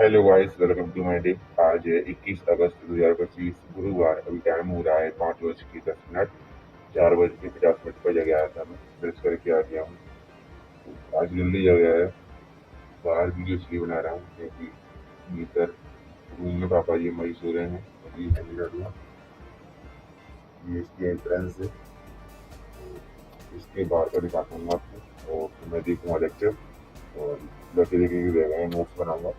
Hello guys, welcome to my day. आज है 21 अगस्त 2025 गुरुवार। अभी टाइम हो रहा है 5:10। 4:50 पर जगह आया था। मैं ब्रश करके आ गया हूँ। आज जल्दी जगह है। बाहर वीडियो इसलिए बना रहा हूँ क्योंकि भीतर रूम में पापा जी मई सो रहे हैं। अभी नहीं करूँगा। ये इसकी एंट्रेंस है। इसके बाहर का दिखाता हूँ आपको और फिर मैं देखूँगा लेक्चर और बैठे देखेंगे रहेगा, नोट्स बनाऊंगा।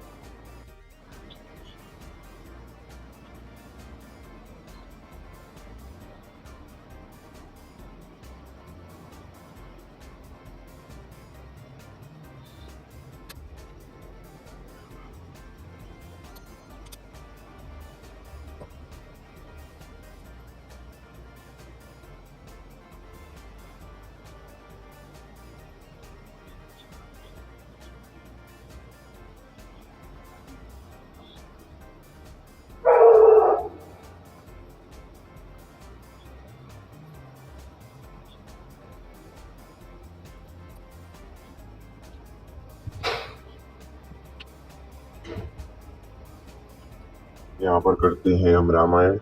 यहाँ पर करते हैं हम रामायण।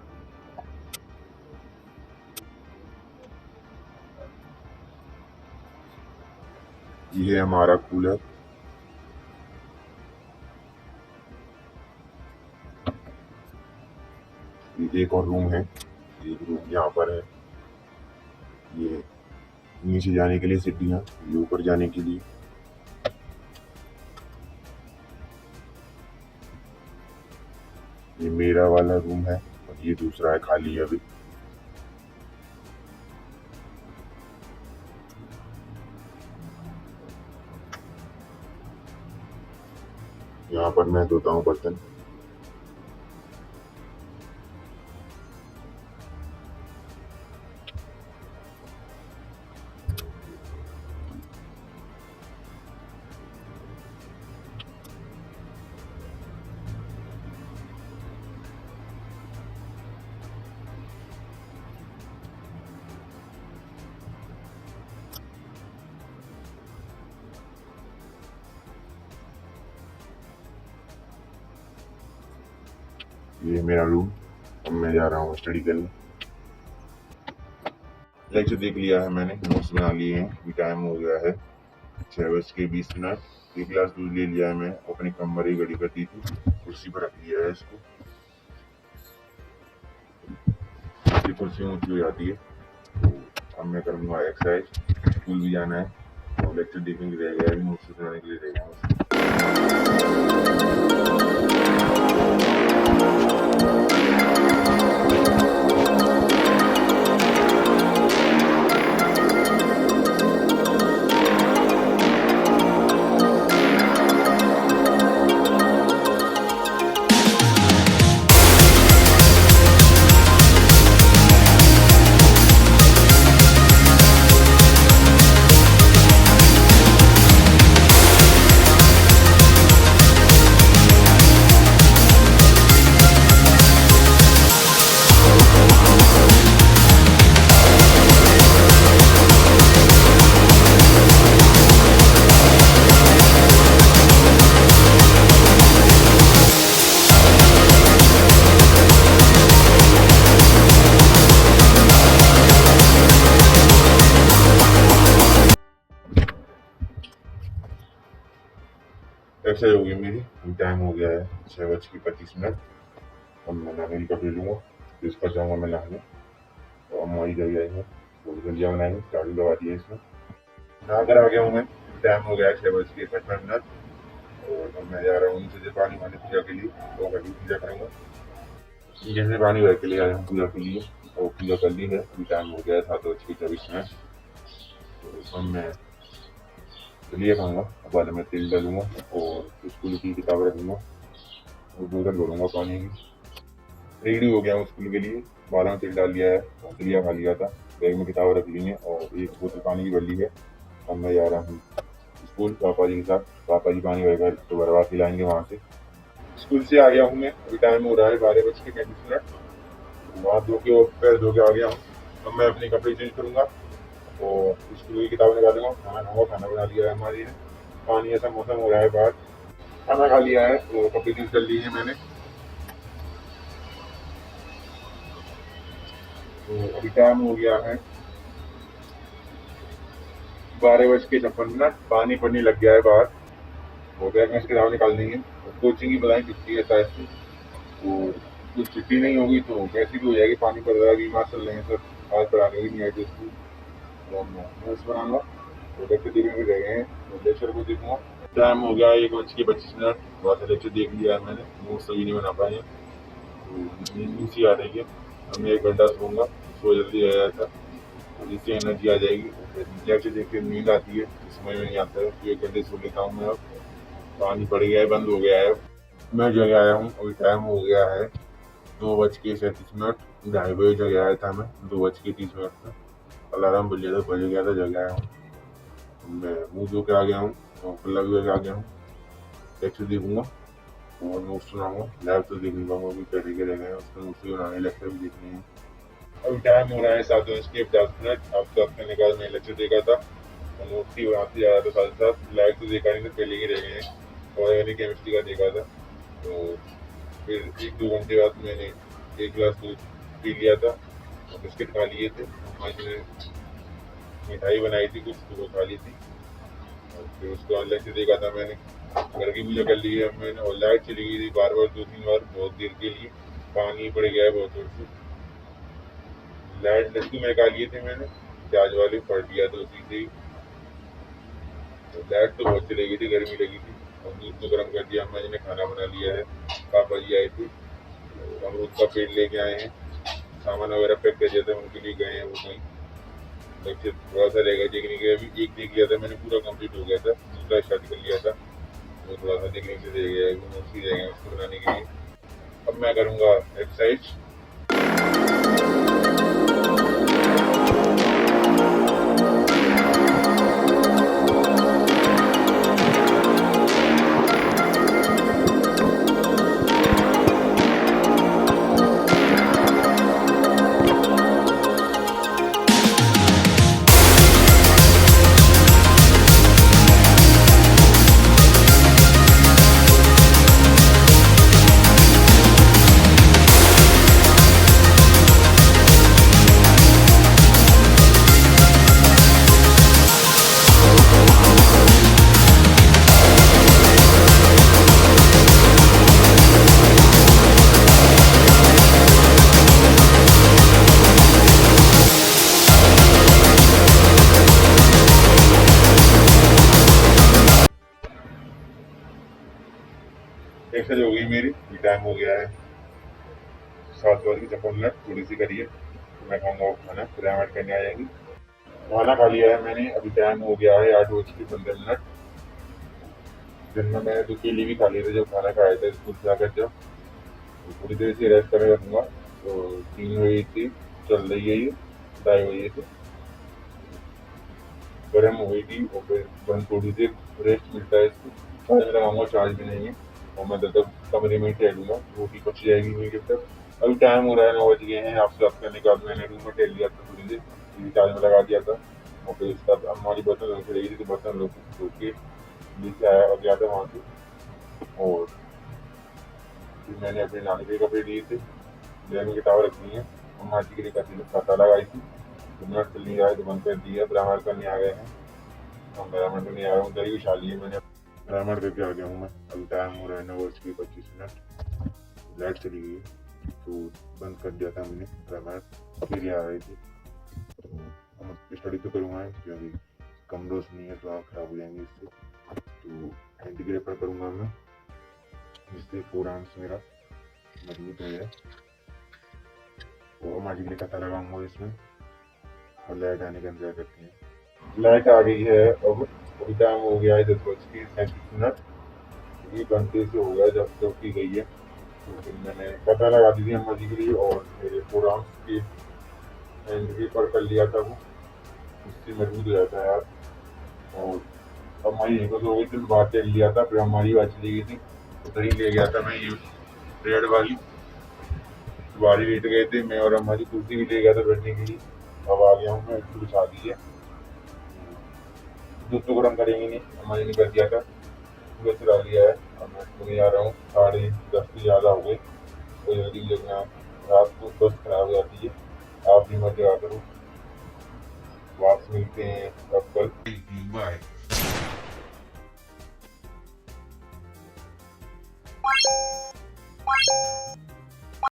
ये है हमारा कूलर। ये एक और रूम है। एक रूम यहाँ पर है। ये नीचे जाने के लिए सीढ़ियाँ, ये ऊपर जाने के लिए। ये मेरा वाला रूम है और ये दूसरा है खाली है अभी। यहाँ पर मैं धोता हूँ बर्तन। ये मेरा रूम। अब मैं जा रहा हूँ स्टडी करने। लेक्चर देख लिया है मैंने, नोट्स बना लिए हैं। अभी टाइम हो गया है 6:20। एक गिलास दूध ले लिया है। मैं अपनी कमर ही घड़ी करती थी, कुर्सी पर रख लिया है इसको। ये कुर्सी ऊंची हो जाती है। अब मैं करूँगा एक्सरसाइज। स्कूल भी जाना है और लेक्चर देखने के लिए रहेगा, नोट्स बनाने के लिए रहेगा। एक्सरसाइज हो गई मेरी। अभी टाइम हो गया है 6:25। अब मैं नहाने का कपड़े लूँगा, फिर इसका जाऊँगा मैं नहाने। और अम्मा ही जल्दी आई है, वो भी जल्दियाँ बनाएंगे। झाड़ू लगा दिया इसमें। नहा कर आ गया हूँ मैं। टाइम हो गया है 6:55। और अब मैं जा रहा हूँ नीचे से पानी वानी पूजा के लिए। तो अभी पूजा करूँगा। नीचे से पानी भर के लिए आया हूँ पूजा के लिए और पूजा कर ली है। अभी टाइम हो गया है 7:24। तो अब मैं चलिए खाऊंगा। अब बाद में तेल डालूंगा और स्कूल की किताब रखूंगा और बोतल भरूंगा पानी की। रेडी हो गया हूँ स्कूल के लिए। 12 में तेल डाल लिया है, लिया खा लिया था। बैग में किताब रख ली है और एक बोतल पानी की भर ली है। अब मैं जा रहा हूँ स्कूल पापा जी के साथ। पापा जी पानी भरकर तो भरवा के लाएंगे वहाँ से। स्कूल से आ गया हूँ मैं। अभी टाइम हो रहा है 12:35। वहाँ धो के और पैर धो के आ गया हूँ। अब मैं अपने कपड़े चेंज करूँगा और स्कूल की किताबें निकालूंगा। खाना खाऊंगा। खाना बना लिया है हमारी ने। पानी ऐसा मौसम हो रहा है बाहर। खाना खा लिया है, तो कपड़े चेंज कर लिए हैं मैंने। तो अभी टाइम हो गया है 12:56। पानी पड़ने लग गया है बाहर, हो गया मैं इसके दाव निकाल देंगे। कोचिंग की बताएं छुट्टी है शायद से, तो कुछ छुट्टी नहीं होगी तो वैसे भी हो जाएगी। पानी पड़ रहा है, बीमार चल रहे हैं सब, आज पढ़ाने भी नहीं आए थे स्कूल, तो मैं उस बनाऊंगा। तो लेक्चर देखने भी रह गए हैं, तो लेक्चर को देखूंगा। टाइम हो गया 1:25। थोड़ा सा लेक्चर देख लिया है मैंने, नोट्स सभी नहीं बना पाए हैं, तो नींद सी आ रही है। अब मैं 1 घंटा सोऊंगा, सो जल्दी आ जाता तो जिससे एनर्जी आ जाएगी। लेक्चर देख के नींद आती है, समझ में नहीं आता है, तो 1 घंटे सो लेता हूँ मैं। अब पानी पड़ गया है, बंद हो गया है। मैं जगह आया हूँ, अभी टाइम हो गया है 2:37। 2:30 जगह आया था मैं, 2:30 में अलार्म बज गया था, जगह आया हूँ मैं। मुँह धो के आ गया हूँ और पल्ला भी आ गया हूँ। लेक्चर देखूंगा और नोट्स सुनाऊंगा। लैब तो देख नहीं पाऊंगा, अभी कैसे के रह गए हैं, उसके नोट्स भी बनाने, लेक्चर भी देखने हैं। अभी टाइम हो रहा है 7:50। अब 10 करने का मैं लेक्चर देखा था, नोट्स ही बनाते जा रहा था साथ साथ। लैब तो देखा नहीं था, पहले ही रह गए हैं। ऑर्गेनिक केमिस्ट्री का देखा था, तो फिर 1-2 घंटे बाद मैंने 1 गिलास दूध पी लिया था और बिस्किट खा लिए थे। आज ने मिठाई बनाई थी कुछ, तो वो खा ली थी। और फिर उसके बाद लेक्चर देखा था मैंने, घर की पूजा कर ली है मैंने। और लाइट चली गई थी बार बार, 2-3 बार, बहुत देर के लिए। पानी पड़ गया है बहुत जोर से। लाइट लड्डू में खा लिए थे मैंने, प्याज वाले, पड़ दिया था उसी से ही। तो लाइट तो बहुत चली गई थी, गर्मी लगी थी। और दूध तो गर्म कर दिया, अम्मा जी ने खाना बना लिया है। पापा जी आए थे, तो अमरूद का पेड़ लेके आए हैं, सामान वगैरह पैक कर दिया था, उनके लिए गए हैं वो कहीं। लेक्चर थोड़ा सा रहेगा देखने के, अभी एक देख लिया था मैंने, पूरा कंप्लीट हो गया था। दूसरा स्टार्ट कर लिया था, तो थोड़ा सा देखने से रह गया है, वो नोट्स ही रह गए उसको बनाने के लिए। अब मैं करूँगा एक्सरसाइज। एक्सरसाइज हो गई मेरी, टाइम हो गया है 7:56। थोड़ी सी करिए, मैं खाऊंगा खाना, फिर एडमिट करने आ जाएंगी। खाना खा लिया है मैंने, अभी टाइम हो गया है 8:15। दिन में मैंने तो केले भी खा लिए थे जब खाना खाया था स्कूल से आकर। जब तो थोड़ी देर से रेस्ट करने रखूंगा, तो 3 बजे से चल रही है ये, 2:30 बजे से गर्म हो गई थी। और फिर बंद, थोड़ी देर रेस्ट मिलता है इसको। चार्ज लगाऊंगा, चार्ज भी नहीं है, और मैं तब तक कमरे में ही टहलूंगा, रोटी पच जाएगी मेरी जब तक। अभी टाइम हो रहा है 9 बज गए हैं। आपसे बात करने के बाद मैंने रूम में टहल लिया था थोड़ी देर, टीवी चार्ज में लगा दिया था। और फिर उसके बाद अम्मा की बर्तन धो के रही थी, तो बर्तन धो के लेके आया और गया था वहाँ से। और फिर मैंने अपने नानी के कपड़े लिए थे, मैंने किताब रखी है, अम्मा जी के लिए कथा लगाई थी। तो मिनट चल नहीं रहा है, तो बंद कर दिया। ब्राह्मण करने आ गए हैं, हम ब्राह्मण करने आ रहा हूँ, दही बिछा ली है मैंने, ब्राह्मण करके आ गया हूँ मैं। अभी टाइम हो रहा है 9:25। लाइट चली गई तो बंद कर दिया था मैंने, ब्राह्मण फिर आ रही थी। तो हम स्टडी तो करूँगा, क्योंकि कम रोशनी है तो आँख खराब हो जाएंगी इससे। तो हैंडी रेफर करूँगा मैं, जिससे 4 आर्म्स मेरा मजबूत हो जाए। और अम्मा जी के लिए कथा लगाऊंगा इसमें, और लाइट आने का इंतजार करते हैं। लाइट आ गई है, अब अभी टाइम हो गया है 10:37। 1 घंटे से हो गया जब की गई है। तो फिर मैंने कथा लगा दी थी अम्मा जी के लिए, और मेरे 4 आर्म्स के हैंड भी पर कर लिया था वो, उससे मजबूत हो जाता है यार। और अम्मा जी को सो गई थी, बाहर चल लिया था, फिर हमारी बात चली गई थी, तो दही ले गया था मैं, ये रेड वाली बारी लेट गए थे मैं और अम्मा जी, कुर्सी भी ले गया था बैठने के लिए। अब आ गया हूँ मैं, इसको बिछा दी है। दूध तो गर्म करेंगे नहीं, अम्मा जी ने कर दिया था, पूरा चला लिया है। अब मैं सोने जा रहा हूँ, 10:30 से ज़्यादा हो गए, तो जल्दी जगना, रात को स्वस्थ खराब हो जाती है। आप भी मत जगा करो। वापस मिलते हैं अब कल। बाय।